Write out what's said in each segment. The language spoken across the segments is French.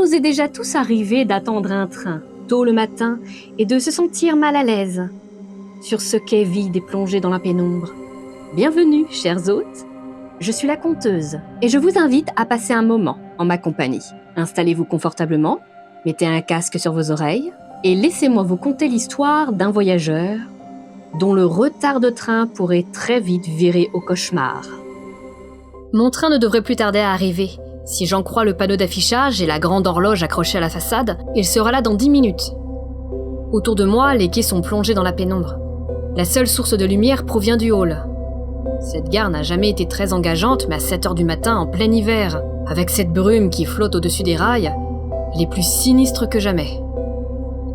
nous est déjà tous arrivé d'attendre un train, tôt le matin, et de se sentir mal à l'aise, sur ce quai vide et plongé dans la pénombre. Bienvenue, chers hôtes. Je suis la conteuse, et je vous invite à passer un moment en ma compagnie. Installez-vous confortablement, mettez un casque sur vos oreilles, et laissez-moi vous conter l'histoire d'un voyageur dont le retard de train pourrait très vite virer au cauchemar. Mon train ne devrait plus tarder à arriver. Si j'en crois le panneau d'affichage et la grande horloge accrochée à la façade, il sera là dans 10 minutes. Autour de moi, les quais sont plongés dans la pénombre. La seule source de lumière provient du hall. Cette gare n'a jamais été très engageante, mais à 7h du matin, en plein hiver, avec cette brume qui flotte au-dessus des rails, elle est plus sinistre que jamais.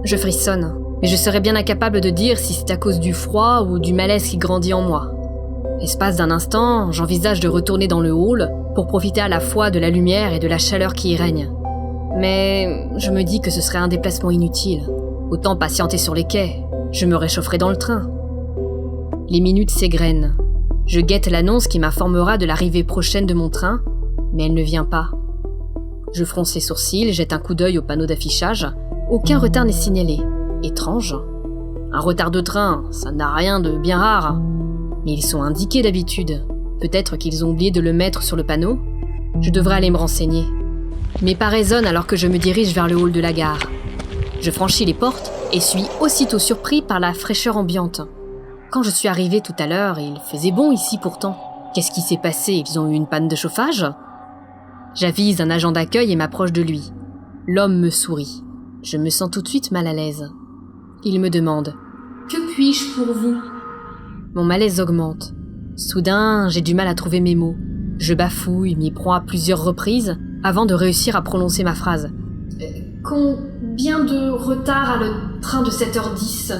Je frissonne, mais je serais bien incapable de dire si c'est à cause du froid ou du malaise qui grandit en moi. L'espace d'un instant, j'envisage de retourner dans le hall pour profiter à la fois de la lumière et de la chaleur qui y règne. Mais je me dis que ce serait un déplacement inutile. Autant patienter sur les quais, je me réchaufferai dans le train. Les minutes s'égrènent. Je guette l'annonce qui m'informera de l'arrivée prochaine de mon train, mais elle ne vient pas. Je fronce les sourcils, jette un coup d'œil au panneau d'affichage. Aucun retard n'est signalé. Étrange. Un retard de train, ça n'a rien de bien rare. Mais ils sont indiqués d'habitude. Peut-être qu'ils ont oublié de le mettre sur le panneau. Je devrais aller me renseigner. Mes pas résonnent alors que je me dirige vers le hall de la gare. Je franchis les portes et suis aussitôt surpris par la fraîcheur ambiante. Quand je suis arrivé tout à l'heure, il faisait bon ici pourtant. Qu'est-ce qui s'est passé? Ils ont eu une panne de chauffage? J'avise un agent d'accueil et m'approche de lui. L'homme me sourit. Je me sens tout de suite mal à l'aise. Il me demande « Que puis-je pour vous ?» Mon malaise augmente. Soudain, j'ai du mal à trouver mes mots. Je bafouille, m'y prends à plusieurs reprises avant de réussir à prononcer ma phrase. Combien de retard a le train de 7h10 ?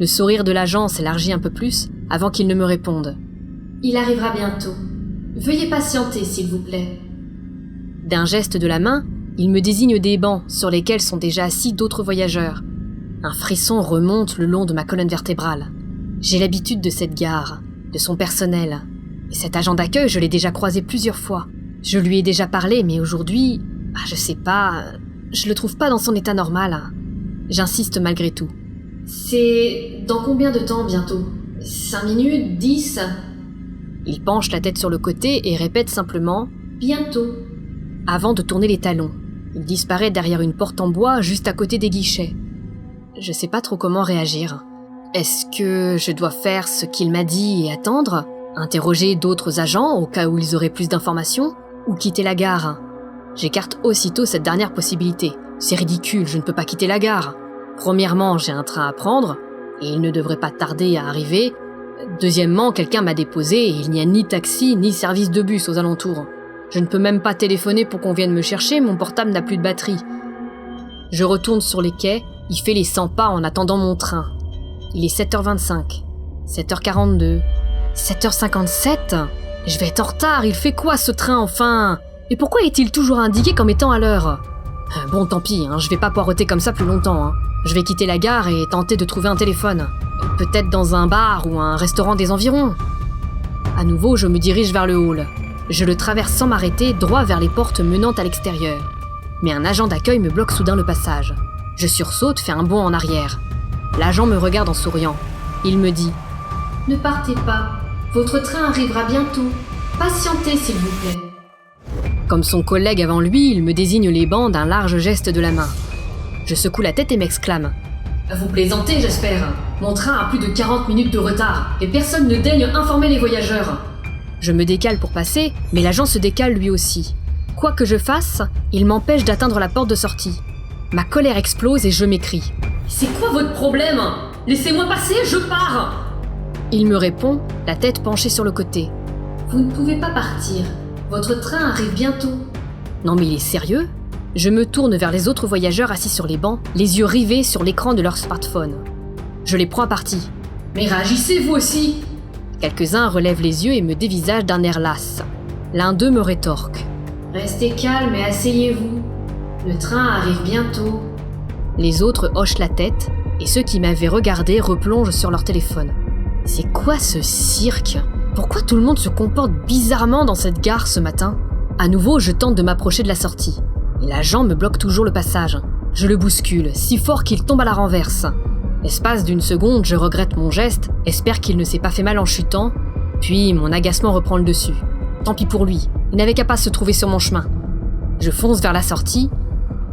Le sourire de l'agent s'élargit un peu plus avant qu'il ne me réponde. Il arrivera bientôt. Veuillez patienter, s'il vous plaît. D'un geste de la main, il me désigne des bancs sur lesquels sont déjà assis d'autres voyageurs. Un frisson remonte le long de ma colonne vertébrale. J'ai l'habitude de cette gare, de son personnel. Et cet agent d'accueil, je l'ai déjà croisé plusieurs fois. Je lui ai déjà parlé, mais aujourd'hui, je sais pas, je le trouve pas dans son état normal. J'insiste malgré tout. C'est dans combien de temps bientôt ? 5 minutes ? 10 ? Il penche la tête sur le côté et répète simplement « bientôt » avant de tourner les talons. Il disparaît derrière une porte en bois juste à côté des guichets. Je sais pas trop comment réagir. Est-ce que je dois faire ce qu'il m'a dit et attendre ? Interroger d'autres agents au cas où ils auraient plus d'informations ? Ou quitter la gare ? J'écarte aussitôt cette dernière possibilité. C'est ridicule, je ne peux pas quitter la gare. Premièrement, j'ai un train à prendre, et il ne devrait pas tarder à arriver. Deuxièmement, quelqu'un m'a déposé et il n'y a ni taxi ni service de bus aux alentours. Je ne peux même pas téléphoner pour qu'on vienne me chercher, mon portable n'a plus de batterie. Je retourne sur les quais, il fait les 100 pas en attendant mon train. Il est 7h25, 7h42, 7h57. Je vais être en retard, il fait quoi ce train enfin ? Et pourquoi est-il toujours indiqué comme étant à l'heure ? Bon, tant pis, je vais pas poireauter comme ça plus longtemps. Je vais quitter la gare et tenter de trouver un téléphone. Peut-être dans un bar ou un restaurant des environs. À nouveau, je me dirige vers le hall. Je le traverse sans m'arrêter, droit vers les portes menant à l'extérieur. Mais un agent d'accueil me bloque soudain le passage. Je sursaute, fais un bond en arrière. L'agent me regarde en souriant. Il me dit « Ne partez pas, votre train arrivera bientôt. Patientez s'il vous plaît. » Comme son collègue avant lui, il me désigne les bancs d'un large geste de la main. Je secoue la tête et m'exclame « Vous plaisantez, j'espère. Mon train a plus de 40 minutes de retard et personne ne daigne informer les voyageurs. » Je me décale pour passer, mais l'agent se décale lui aussi. Quoi que je fasse, il m'empêche d'atteindre la porte de sortie. Ma colère explose et je m'écrie « C'est quoi votre problème ? Laissez-moi passer, je pars !» Il me répond, la tête penchée sur le côté. « Vous ne pouvez pas partir. Votre train arrive bientôt. » Non mais il est sérieux ? Je me tourne vers les autres voyageurs assis sur les bancs, les yeux rivés sur l'écran de leur smartphone. Je les prends à partie. « Mais réagissez vous aussi !» Quelques-uns relèvent les yeux et me dévisagent d'un air las. L'un d'eux me rétorque. « Restez calme et asseyez-vous. Le train arrive bientôt. » Les autres hochent la tête et ceux qui m'avaient regardé replongent sur leur téléphone. C'est quoi ce cirque ? Pourquoi tout le monde se comporte bizarrement dans cette gare ce matin ? À nouveau, je tente de m'approcher de la sortie. Et l'agent me bloque toujours le passage. Je le bouscule, si fort qu'il tombe à la renverse. L'espace d'une seconde, je regrette mon geste, espère qu'il ne s'est pas fait mal en chutant, puis mon agacement reprend le dessus. Tant pis pour lui, il n'avait qu'à pas se trouver sur mon chemin. Je fonce vers la sortie,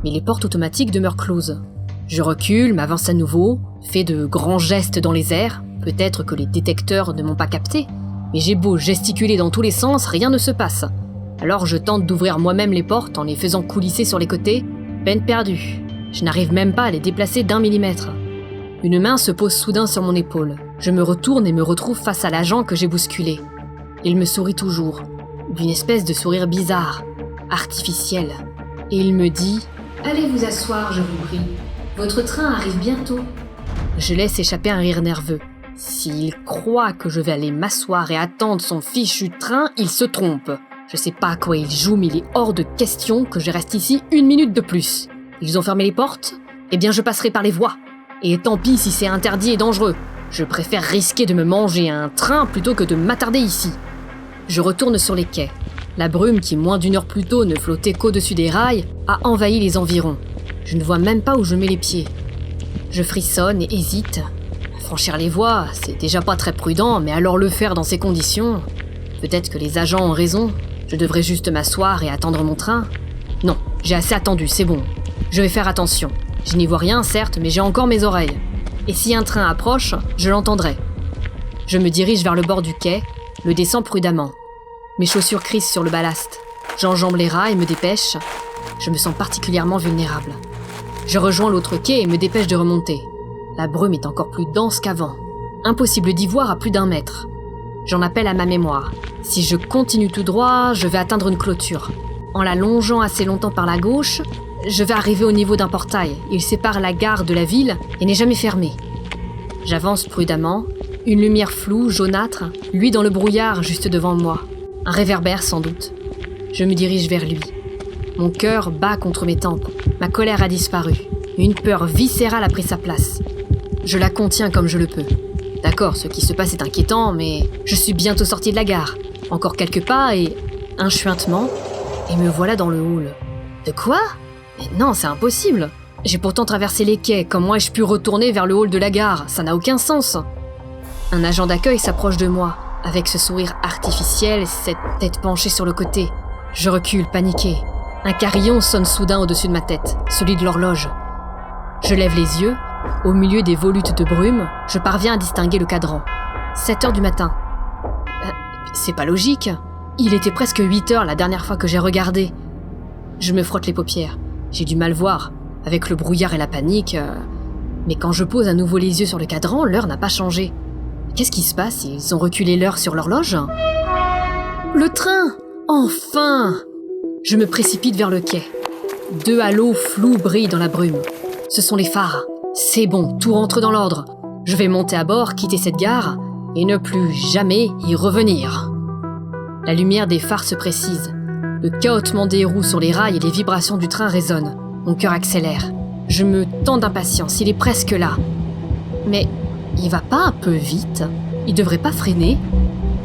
mais les portes automatiques demeurent closes. Je recule, m'avance à nouveau, fais de grands gestes dans les airs, peut-être que les détecteurs ne m'ont pas capté, mais j'ai beau gesticuler dans tous les sens, rien ne se passe. Alors je tente d'ouvrir moi-même les portes en les faisant coulisser sur les côtés, peine perdue. Je n'arrive même pas à les déplacer d'1 millimètre. Une main se pose soudain sur mon épaule. Je me retourne et me retrouve face à l'agent que j'ai bousculé. Il me sourit toujours, d'une espèce de sourire bizarre, artificiel. Et il me dit « Allez vous asseoir, je vous prie. Votre train arrive bientôt. » Je laisse échapper un rire nerveux. S'il croit que je vais aller m'asseoir et attendre son fichu train, il se trompe. Je sais pas à quoi il joue, mais il est hors de question que je reste ici 1 minute de plus. Ils ont fermé les portes ? Eh bien je passerai par les voies. Et tant pis si c'est interdit et dangereux. Je préfère risquer de me manger un train plutôt que de m'attarder ici. Je retourne sur les quais. La brume qui, moins d'1 heure plus tôt, ne flottait qu'au-dessus des rails, a envahi les environs. Je ne vois même pas où je mets les pieds. Je frissonne et hésite. Franchir les voies, c'est déjà pas très prudent, mais alors le faire dans ces conditions... Peut-être que les agents ont raison. Je devrais juste m'asseoir et attendre mon train. Non, j'ai assez attendu, c'est bon. Je vais faire attention. Je n'y vois rien, certes, mais j'ai encore mes oreilles. Et si un train approche, je l'entendrai. Je me dirige vers le bord du quai, le descends prudemment. Mes chaussures crissent sur le ballast. J'enjambe les rails et me dépêche. Je me sens particulièrement vulnérable. Je rejoins l'autre quai et me dépêche de remonter. La brume est encore plus dense qu'avant. Impossible d'y voir à plus d'1 mètre. J'en appelle à ma mémoire. Si je continue tout droit, je vais atteindre une clôture. En la longeant assez longtemps par la gauche, je vais arriver au niveau d'un portail. Il sépare la gare de la ville et n'est jamais fermé. J'avance prudemment. Une lumière floue, jaunâtre, luit dans le brouillard juste devant moi. Un réverbère sans doute. Je me dirige vers lui. Mon cœur bat contre mes tempes. Ma colère a disparu. Une peur viscérale a pris sa place. Je la contiens comme je le peux. D'accord, ce qui se passe est inquiétant, mais je suis bientôt sorti de la gare. Encore quelques pas et... un chuintement, et me voilà dans le hall. De quoi ? Mais non, c'est impossible. J'ai pourtant traversé les quais, comment ai-je pu retourner vers le hall de la gare ? Ça n'a aucun sens. Un agent d'accueil s'approche de moi, avec ce sourire artificiel, cette tête penchée sur le côté. Je recule, paniqué. Un carillon sonne soudain au-dessus de ma tête, celui de l'horloge. Je lève les yeux. Au milieu des volutes de brume, je parviens à distinguer le cadran. 7 heures du matin. C'est pas logique. Il était presque 8 heures la dernière fois que j'ai regardé. Je me frotte les paupières. J'ai du mal voir, avec le brouillard et la panique. Mais quand je pose à nouveau les yeux sur le cadran, l'heure n'a pas changé. Qu'est-ce qui se passe ? Ils ont reculé l'heure sur l'horloge ? Le train ! Enfin ! Je me précipite vers le quai. 2 halos flous brillent dans la brume. Ce sont les phares. C'est bon, tout rentre dans l'ordre. Je vais monter à bord, quitter cette gare, et ne plus jamais y revenir. La lumière des phares se précise. Le cahotement des roues sur les rails et les vibrations du train résonnent. Mon cœur accélère. Je me tends d'impatience, il est presque là. Mais il va pas un peu vite ? Il devrait pas freiner ?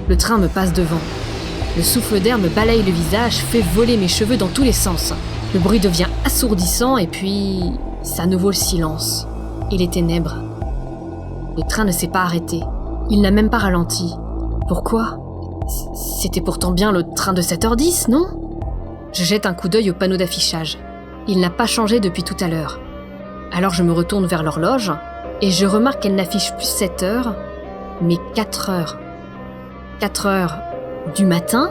Le train me passe devant. Le souffle d'air me balaye le visage, fait voler mes cheveux dans tous les sens. Le bruit devient assourdissant et puis... c'est à nouveau le silence. Et les ténèbres. Le train ne s'est pas arrêté. Il n'a même pas ralenti. Pourquoi ? C'était pourtant bien le train de 7h10, non ? Je jette un coup d'œil au panneau d'affichage. Il n'a pas changé depuis tout à l'heure. Alors je me retourne vers l'horloge et je remarque qu'elle n'affiche plus 7 heures, mais 4 heures. 4 heures du matin ?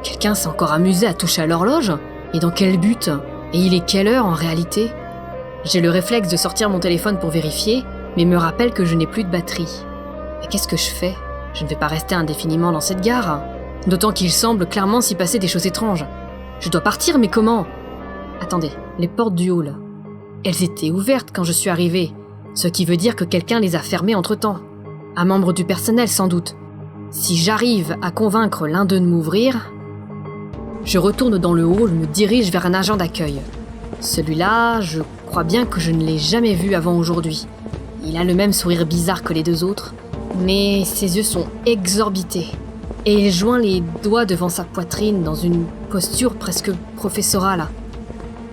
Quelqu'un s'est encore amusé à toucher à l'horloge ? Et dans quel but ? Et il est quelle heure en réalité ? J'ai le réflexe de sortir mon téléphone pour vérifier, mais me rappelle que je n'ai plus de batterie. Mais qu'est-ce que je fais ? Je ne vais pas rester indéfiniment dans cette gare. D'autant qu'il semble clairement s'y passer des choses étranges. Je dois partir, mais comment ? Attendez, les portes du hall. Elles étaient ouvertes quand je suis arrivée, ce qui veut dire que quelqu'un les a fermées entre-temps. Un membre du personnel, sans doute. Si j'arrive à convaincre l'un d'eux de m'ouvrir... Je retourne dans le hall, me dirige vers un agent d'accueil. Celui-là, je crois bien que je ne l'ai jamais vu avant aujourd'hui. Il a le même sourire bizarre que les 2 autres, mais ses yeux sont exorbités. Et il joint les doigts devant sa poitrine dans une posture presque professorale.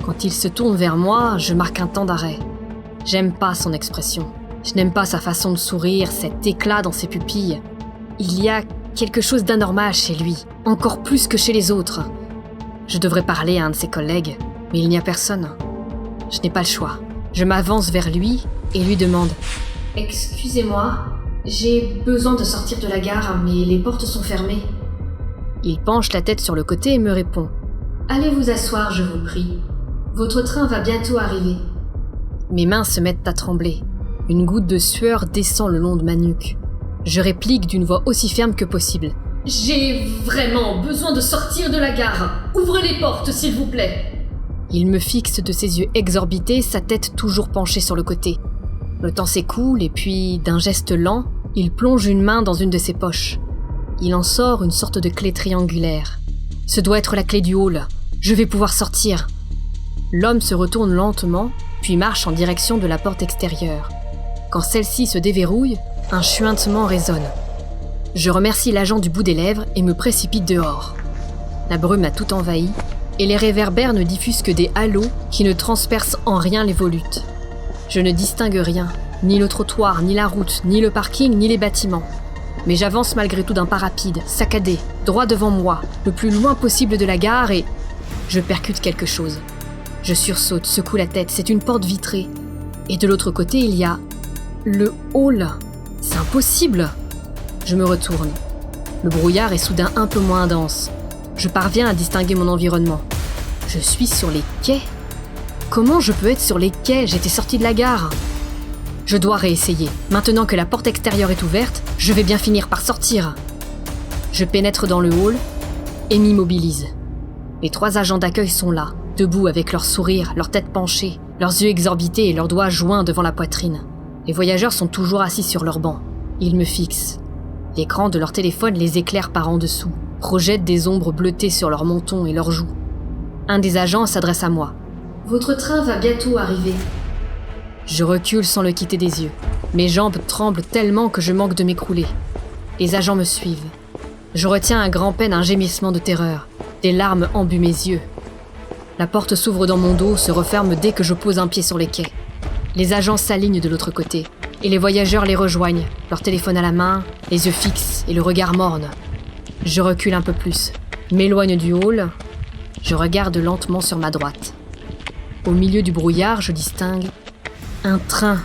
Quand il se tourne vers moi, je marque un temps d'arrêt. J'aime pas son expression. Je n'aime pas sa façon de sourire, cet éclat dans ses pupilles. Il y a quelque chose d'anormal chez lui, encore plus que chez les autres. Je devrais parler à un de ses collègues, mais il n'y a personne. Je n'ai pas le choix. Je m'avance vers lui et lui demande « Excusez-moi, j'ai besoin de sortir de la gare, mais les portes sont fermées. » Il penche la tête sur le côté et me répond « Allez vous asseoir, je vous prie. Votre train va bientôt arriver. » Mes mains se mettent à trembler. Une goutte de sueur descend le long de ma nuque. Je réplique d'une voix aussi ferme que possible. « J'ai vraiment besoin de sortir de la gare. Ouvrez les portes, s'il vous plaît. » Il me fixe de ses yeux exorbités, sa tête toujours penchée sur le côté. Le temps s'écoule et puis, d'un geste lent, il plonge une main dans une de ses poches. Il en sort une sorte de clé triangulaire. Ce doit être la clé du hall. Je vais pouvoir sortir. L'homme se retourne lentement, puis marche en direction de la porte extérieure. Quand celle-ci se déverrouille, un chuintement résonne. Je remercie l'agent du bout des lèvres et me précipite dehors. La brume a tout envahi, et les réverbères ne diffusent que des halos qui ne transpercent en rien les volutes. Je ne distingue rien, ni le trottoir, ni la route, ni le parking, ni les bâtiments. Mais j'avance malgré tout d'un pas rapide, saccadé, droit devant moi, le plus loin possible de la gare et... Je percute quelque chose. Je sursaute, secoue la tête, c'est une porte vitrée. Et de l'autre côté, il y a... le hall. C'est impossible. Je me retourne. Le brouillard est soudain un peu moins dense. Je parviens à distinguer mon environnement. Je suis sur les quais. Comment je peux être sur les quais? J'étais sorti de la gare. Je dois réessayer. Maintenant que la porte extérieure est ouverte, je vais bien finir par sortir. Je pénètre dans le hall et m'immobilise. Les 3 agents d'accueil sont là, debout avec leur sourire, leur tête penchée, leurs yeux exorbités et leurs doigts joints devant la poitrine. Les voyageurs sont toujours assis sur leur banc. Ils me fixent. L'écran de leur téléphone les éclaire par en dessous, projette des ombres bleutées sur leur menton et leurs joues. Un des agents s'adresse à moi. « Votre train va bientôt arriver. » Je recule sans le quitter des yeux. Mes jambes tremblent tellement que je manque de m'écrouler. Les agents me suivent. Je retiens à grand-peine un gémissement de terreur. Des larmes embuent mes yeux. La porte s'ouvre dans mon dos, se referme dès que je pose un pied sur les quais. Les agents s'alignent de l'autre côté, et les voyageurs les rejoignent, leur téléphone à la main, les yeux fixes et le regard morne. Je recule un peu plus, m'éloigne du hall, je regarde lentement sur ma droite. Au milieu du brouillard, je distingue un train,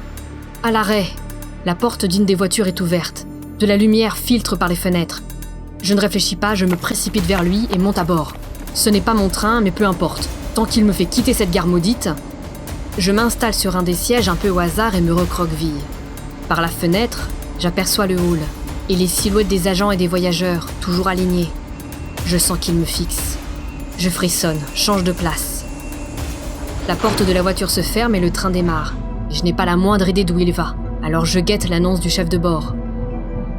à l'arrêt. La porte d'une des voitures est ouverte, de la lumière filtre par les fenêtres. Je ne réfléchis pas, je me précipite vers lui et monte à bord. Ce n'est pas mon train, mais peu importe. Tant qu'il me fait quitter cette gare maudite, je m'installe sur un des sièges un peu au hasard et me recroqueville. Par la fenêtre, j'aperçois le hall et les silhouettes des agents et des voyageurs, toujours alignés. Je sens qu'ils me fixent. Je frissonne, change de place. La porte de la voiture se ferme et le train démarre. Je n'ai pas la moindre idée d'où il va, alors je guette l'annonce du chef de bord.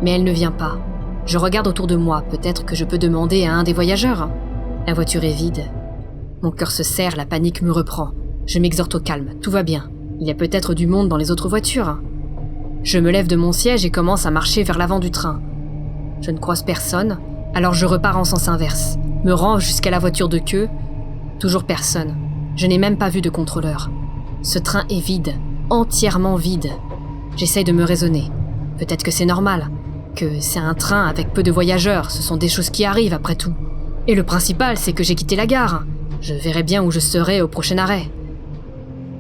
Mais elle ne vient pas. Je regarde autour de moi, peut-être que je peux demander à un des voyageurs. La voiture est vide. Mon cœur se serre, la panique me reprend. Je m'exhorte au calme, tout va bien. Il y a peut-être du monde dans les autres voitures. Je me lève de mon siège et commence à marcher vers l'avant du train. Je ne croise personne, alors je repars en sens inverse, me rends jusqu'à la voiture de queue. Toujours personne. Je n'ai même pas vu de contrôleur. Ce train est vide, entièrement vide. J'essaye de me raisonner. Peut-être que c'est normal, que c'est un train avec peu de voyageurs, ce sont des choses qui arrivent après tout. Et le principal, c'est que j'ai quitté la gare. Je verrai bien où je serai au prochain arrêt.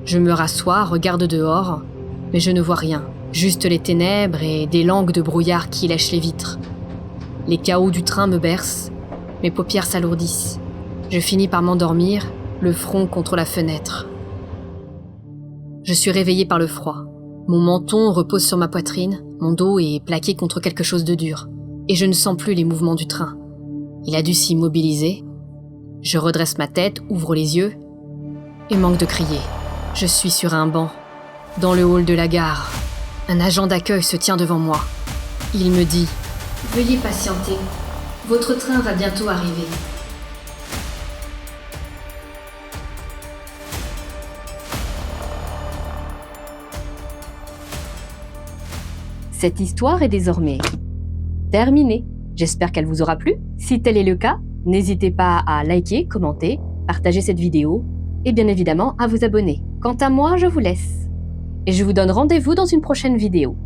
Je me rassois, regarde dehors, mais je ne vois rien. Juste les ténèbres et des langues de brouillard qui lèchent les vitres. Les cahots du train me bercent, mes paupières s'alourdissent. Je finis par m'endormir, le front contre la fenêtre. Je suis réveillée par le froid. Mon menton repose sur ma poitrine, mon dos est plaqué contre quelque chose de dur, et je ne sens plus les mouvements du train. Il a dû s'immobiliser. Je redresse ma tête, ouvre les yeux, et manque de crier. Je suis sur un banc, dans le hall de la gare. Un agent d'accueil se tient devant moi. Il me dit « Veuillez patienter, votre train va bientôt arriver. » Cette histoire est désormais terminée. J'espère qu'elle vous aura plu. Si tel est le cas, n'hésitez pas à liker, commenter, partager cette vidéo et bien évidemment à vous abonner. Quant à moi, je vous laisse. Et je vous donne rendez-vous dans une prochaine vidéo.